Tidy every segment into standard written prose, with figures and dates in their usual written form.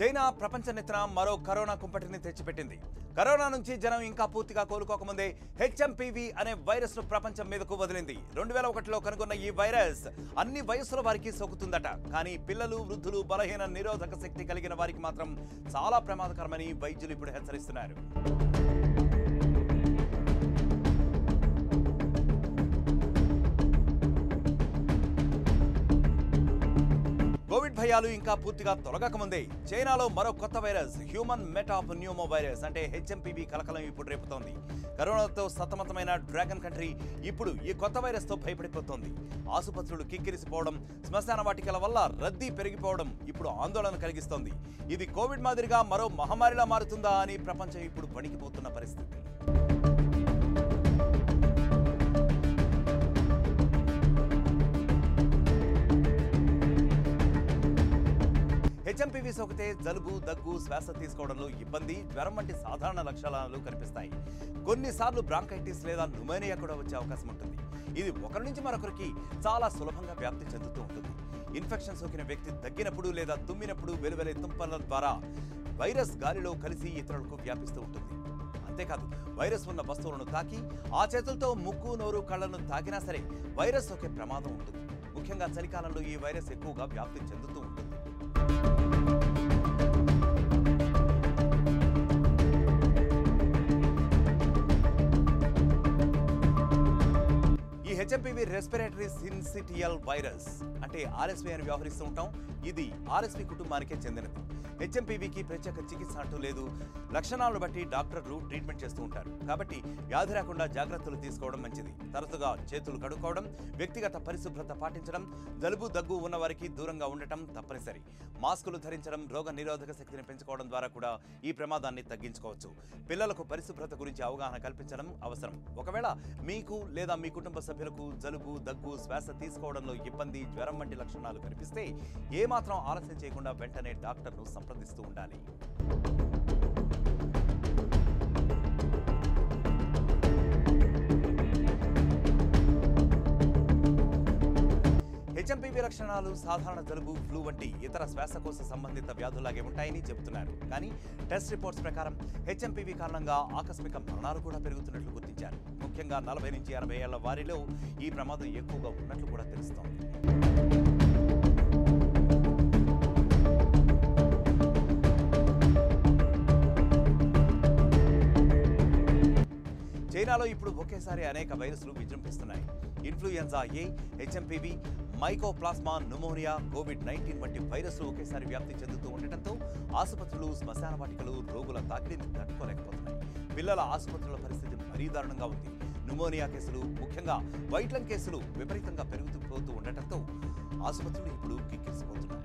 China ప్రపంచనెత్తిన మరో corona కుంపటిని తెచ్చిపెట్టింది. Corona నుంచి జనం ఇంకా పూర్తిగా కోలుకోకముందే హెచ్ఎంపీవీ అనే వైరస్ ను ప్రపంచం మీదకు వదిలింది. 2001లో కనుగొన్న ఈ వైరస్ అన్ని వయసుల వారికి సోకుతుందట. కానీ పిల్లలు, వృద్ధులు, బలహీన నిరోధక శక్తి కలిగిన వారికి మాత్రం చాలా ప్రమాదకరమని వైద్యులు ఇప్పుడు హెచ్చరిస్తున్నారు. కోవిడ్ భయాలు ఇంకా పూర్తిగా తొలగకముందే చైనాలో మరో కొత్త వైరస్ హ్యూమన్ మెటాప్న్యూమో వైరస్ అంటే హెచ్ఎంపీవీ కలకలం ఇప్పుడు రేపుతోంది. కరోనాతో సతమతమైన డ్రాగన్ కంట్రీ ఇప్పుడు ఈ కొత్త వైరస్ తో భయపడిపోతోంది. ఆసుపత్రులు కిక్కిరిసిపోవడం, శ్మశాన వాటికల వల్ల రద్దీ పెరిగిపోవడం ఇప్పుడు ఆందోళన కలిగిస్తోంది. ఇది కోవిడ్ మాదిరిగా మరో మహమ్మారిలా మారుతుందా అని ప్రపంచం ఇప్పుడు వణికిపోతున్న పరిస్థితి. హెచ్ఎంపీవీ సోకితే జలుబు, దగ్గు, శ్వాస తీసుకోవడంలో ఇబ్బంది, జ్వరం వంటి సాధారణ లక్షణాలు కనిపిస్తాయి. కొన్నిసార్లు బ్రాంకైటిస్ లేదా న్యూమోనియా కూడా వచ్చే అవకాశం ఉంటుంది. ఇది ఒకరి నుంచి మరొకరికి చాలా సులభంగా వ్యాప్తి చెందుతూ ఉంటుంది. ఇన్ఫెక్షన్ సోకిన వ్యక్తి దగ్గినప్పుడు లేదా తుమ్మినప్పుడు వెలువెలే తుంపర్ల ద్వారా వైరస్ గాలిలో కలిసి ఇతరులకు వ్యాపిస్తూ ఉంటుంది. అంతేకాదు, వైరస్ ఉన్న వస్తువులను తాకి ఆ చేతులతో ముక్కు, నోరు, కళ్లను తాకినా సరే వైరస్ సోకే ప్రమాదం ఉంటుంది. ముఖ్యంగా చలికాలంలో ఈ వైరస్ ఎక్కువగా వ్యాప్తి చెందుతూ ఉంటుంది. ఈ హెచ్ఎంపీవీ రెస్పిరేటరీ సిన్సిటియల్ వైరస్ అంటే ఆర్ఎస్వి అని వ్యవహరిస్తూ ఉంటాం. ఇది ఆర్ఎస్వి కుటుంబానికే చెందినది. హెచ్ఎంపీవీకి ప్రత్యేక చికిత్స అంటూ లేదు. లక్షణాలను బట్టి డాక్టర్లు ట్రీట్మెంట్ చేస్తూ ఉంటారు. కాబట్టి వ్యాధి రాకుండా జాగ్రత్తలు తీసుకోవడం మంచిది. తరచుగా చేతులు కడుక్కోవడం, వ్యక్తిగత పరిశుభ్రత పాటించడం, జలుబు, దగ్గు ఉన్న వారికి దూరంగా ఉండటం తప్పనిసరి. మాస్కులు ధరించడం, రోగ నిరోధక శక్తిని పెంచుకోవడం ద్వారా కూడా ఈ ప్రమాదాన్ని తగ్గించుకోవచ్చు. పిల్లలకు పరిశుభ్రత గురించి అవగాహన కల్పించడం అవసరం. ఒకవేళ మీకు లేదా మీ కుటుంబ సభ్యులకు జలుబు, దగ్గు, శ్వాస తీసుకోవడంలో ఇబ్బంది, జ్వరం వంటి లక్షణాలు కనిపిస్తే ఏమాత్రం ఆలస్యం చేయకుండా వెంటనే డాక్టర్ను సంప్రదిస్తూ ఉండాలి. హెచ్ఎంపీవీ లక్షణాలు సాధారణ జలుబు, ఫ్లూ వంటి ఇతర శ్వాసకోశ సంబంధిత వ్యాధులాగే ఉంటాయని చెబుతున్నారు. కానీ టెస్ట్ రిపోర్ట్స్ ప్రకారం హెచ్ఎంపీవీ కారణంగా ఆకస్మిక మరణాలు కూడా పెరుగుతున్నట్లు గుర్తించారు. ముఖ్యంగా 40 నుంచి 80 ఏళ్ల వారిలో ఈ ప్రమాదం ఎక్కువగా ఉన్నట్లు కూడా తెలుస్తోంది. చైనాలో ఇప్పుడు ఒకేసారి అనేక వైరస్లు విజృంభిస్తున్నాయి. Influenza A, HMPV, mycoplasma pneumonia, కోవిడ్-19 వంటి వైరస్లు ఒకేసారి వ్యాప్తి చెందుతూ ఉండటంతో ఆసుపత్రులు, శ్మశాన వాటికలు రోగుల తాకిడిని తట్టుకోలేకపోతున్నాయి. పిల్లల ఆసుపత్రుల పరిస్థితి మరీ దారుణంగా ఉంది. న్యూమోనియా కేసులు, ముఖ్యంగా వైట్ లంగ్ కేసులు విపరీతంగా పెరుగుతూ ఉండటంతో ఆసుపత్రులు ఇప్పుడు కిక్కిరిసిపోతున్నాయి.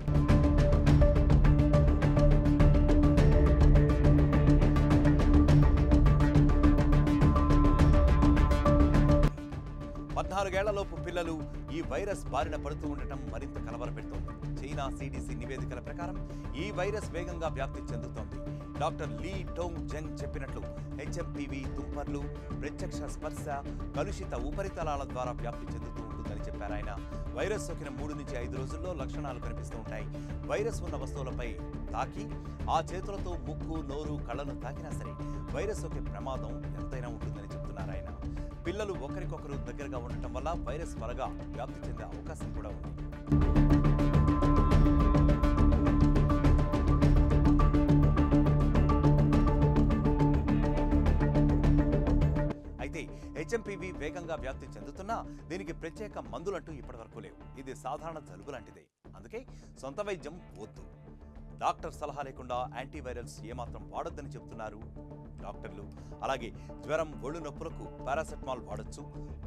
పద్నాలుగేళ్లలోపు పిల్లలు ఈ వైరస్ బారిన పడుతూ ఉండటం మరింత కలవరపెడుతోంది. చైనా CDC నివేదికల ప్రకారం ఈ వైరస్ వేగంగా వ్యాప్తి చెందుతోంది. డాక్టర్ లీ టోంగ్ జెంగ్ చెప్పినట్లు హెచ్ఎంపీవీ తుంపర్లు, ప్రత్యక్ష స్పర్శ, కలుషిత ఉపరితలాల ద్వారా వ్యాప్తి చెందుతూ ఉంటుందని చెప్పారు ఆయన. వైరస్ సోకిన 3 నుంచి 5 రోజుల్లో లక్షణాలు కనిపిస్తూ ఉంటాయి. వైరస్ ఉన్న వస్తువులపై తాకి ఆ చేతులతో ముక్కు, నోరు, కళ్లను తాకినా సరే వైరస్ సోకే ప్రమాదం ఎంతైనా ఉంటుందని చెప్తున్నారు ఆయన. పిల్లలు ఒకరికొకరు దగ్గరగా ఉండటం వల్ల వైరస్ త్వరగా వ్యాప్తి చెందే అవకాశం కూడా ఉంది. అయితే హెచ్ఎంపీవీ వేగంగా వ్యాప్తి చెందుతున్నా దీనికి ప్రత్యేక మందులంటూ ఇప్పటివరకు లేవు. ఇది సాధారణ జలుబు లాంటిదే. అందుకే సొంత వైద్యం వద్దు. డాక్టర్ సలహా లేకుండా యాంటీవైరల్స్ ఏమాత్రం వాడొద్దని చెప్తున్నారు డాక్టర్లు. అలాగే జ్వరం, ఒళ్ళు నొప్పులకు పారాసెటమాల్ వాడొచ్చు.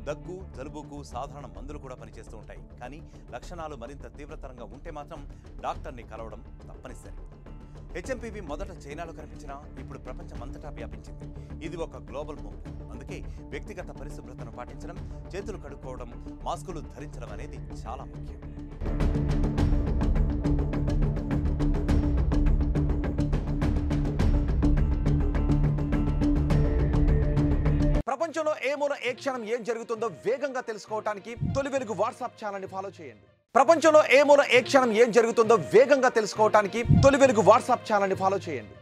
దగ్గు, జలుబుకు సాధారణ మందులు కూడా పనిచేస్తూ ఉంటాయి. కానీ లక్షణాలు మరింత తీవ్రతరంగా ఉంటే మాత్రం డాక్టర్ని కలవడం తప్పనిసరి. హెచ్ఎంపీవీ మొదట చైనాలో కనిపించినా ఇప్పుడు ప్రపంచమంతటా వ్యాపించింది. ఇది ఒక గ్లోబల్ ముప్పు. అందుకే వ్యక్తిగత పరిశుభ్రతను పాటించడం, చేతులు కడుక్కోవడం, మాస్కులు ధరించడం అనేది చాలా ముఖ్యం. ప్రపంచంలో ఏ మూల ఏ క్షణం ఏం జరుగుతుందో వేగంగా తెలుసుకోవడానికి తొలి వెలుగు వాట్సాప్ ఛానల్ని ఫాలో చేయండి. ప్రపంచంలో ఏ మూల ఏ క్షణం ఏం జరుగుతుందో వేగంగా తెలుసుకోవడానికి తొలి వెలుగు వాట్సాప్ ఛానల్ని ఫాలో చేయండి.